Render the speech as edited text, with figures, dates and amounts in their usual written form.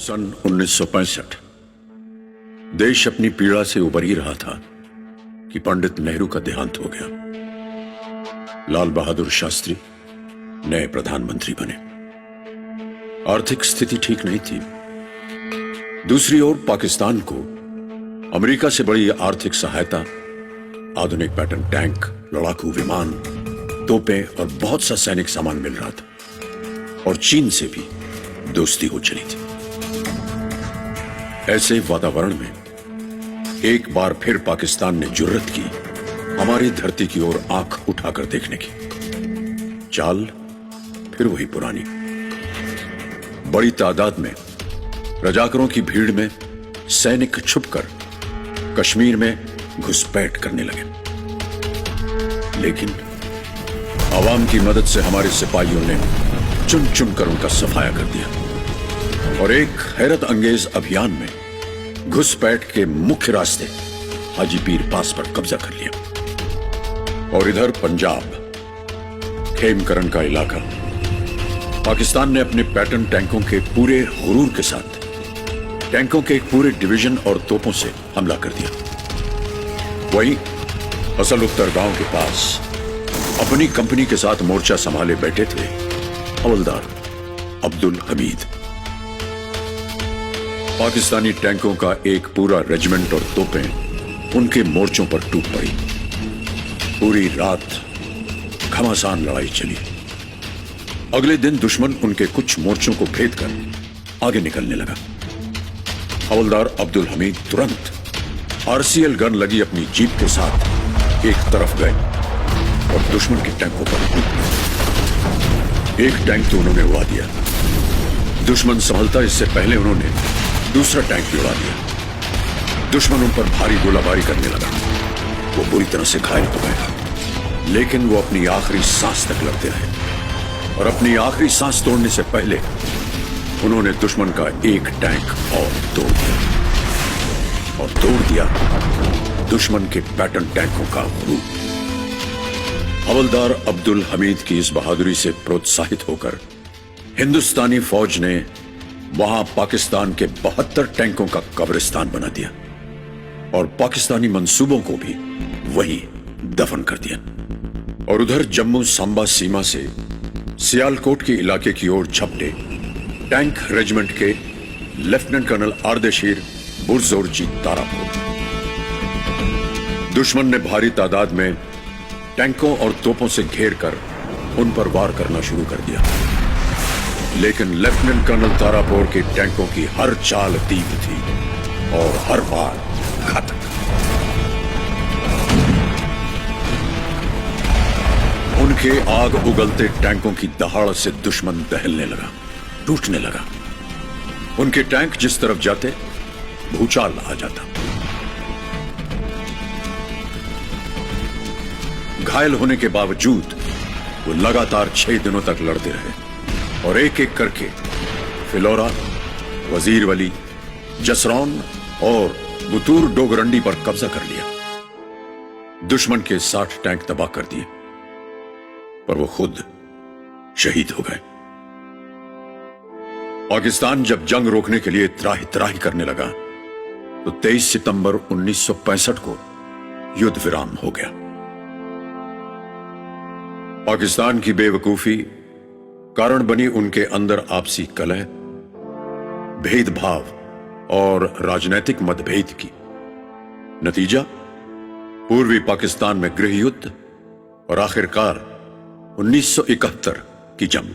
सन 1965 देश अपनी पीड़ा से उबर ही रहा था कि पंडित नेहरू का देहांत हो गया। लाल बहादुर शास्त्री नए प्रधानमंत्री बने। आर्थिक स्थिति ठीक नहीं थी। दूसरी ओर पाकिस्तान को अमेरिका से बड़ी आर्थिक सहायता, आधुनिक पैटर्न टैंक, लड़ाकू विमान, तोपें और बहुत सा सैनिक सामान मिल रहा था और चीन से भी दोस्ती हो चली थी। ऐसे वातावरण में एक बार फिर पाकिस्तान ने जुर्रत की हमारी धरती की ओर आंख उठाकर देखने की। चाल फिर वही पुरानी। बड़ी तादाद में रजाकरों की भीड़ में सैनिक छुपकर कश्मीर में घुसपैठ करने लगे। लेकिन आवाम की मदद से हमारे सिपाहियों ने चुन चुन कर उनका सफाया कर दिया और एक हैरत अंगेज अभियान में घुसपैठ के मुख्य रास्ते हाजी पीर पास पर कब्जा कर लिया। और इधर पंजाब खेमकरन का इलाका पाकिस्तान ने अपने पैटर्न टैंकों के पूरे हुरूर के साथ टैंकों के एक पूरे डिवीजन और तोपों से हमला कर दिया। वहीं असल उत्तर गांव के पास अपनी कंपनी के साथ मोर्चा संभाले बैठे थे हवलदार अब्दुल हमीद। पाकिस्तानी टैंकों का एक पूरा रेजिमेंट और तोपें उनके मोर्चों पर टूट पड़ी। पूरी रात घमासान लड़ाई चली। अगले दिन दुश्मन उनके कुछ मोर्चों को भेद कर आगे निकलने लगा। हवलदार अब्दुल हमीद तुरंत आरसीएल गन लगी अपनी जीप के साथ एक तरफ गए और दुश्मन के टैंकों पर कूद गए। एक टैंक तो उन्होंने उड़ा दिया। दुश्मन संभलता इससे पहले उन्होंने दूसरा टैंक भी उड़ा दिया। दुश्मन उन पर भारी गोलाबारी करने लगा। वो बुरी तरह से घायल हो गए, लेकिन वो अपनी आखिरी सांस तक लड़ते रहे और अपनी आखिरी सांस तोड़ने से पहले उन्होंने दुश्मन का एक टैंक और तोड़ दिया दुश्मन के पैटर्न टैंकों का रूप। हवलदार अब्दुल हमीद की इस बहादुरी से प्रोत्साहित होकर हिंदुस्तानी फौज ने वहां पाकिस्तान के 72 टैंकों का कब्रिस्तान बना दिया और पाकिस्तानी मंसूबों को भी वहीं दफन कर दिया। और उधर जम्मू सांबा सीमा से सियालकोट के इलाके की ओर झपटे टैंक रेजिमेंट के लेफ्टिनेंट कर्नल आर्देशीर बुरजोरजी तारापुर। दुश्मन ने भारी तादाद में टैंकों और तोपों से घेर कर उन पर वार करना शुरू कर दिया, लेकिन लेफ्टिनेंट कर्नल तारापुर के टैंकों की हर चाल तीव्र थी और हर वार घातक। उनके आग उगलते टैंकों की दहाड़ से दुश्मन दहलने लगा, टूटने लगा। उनके टैंक जिस तरफ जाते भूचाल आ जाता। घायल होने के बावजूद वो लगातार 6 दिनों तक लड़ते रहे और एक एक करके फिलौरा, वजीर वली, जसरौन और बुतूर डोगरंडी पर कब्जा कर लिया। दुश्मन के 60 टैंक तबाह कर दिए, पर वो खुद शहीद हो गए। पाकिस्तान जब जंग रोकने के लिए त्राही त्राही करने लगा तो 23 सितंबर 1965 को युद्ध विराम हो गया। पाकिस्तान की बेवकूफी कारण बनी उनके अंदर आपसी कलह, भेदभाव और राजनीतिक मतभेद की। नतीजा पूर्वी पाकिस्तान में गृह युद्ध और आखिरकार 1971 की जंग।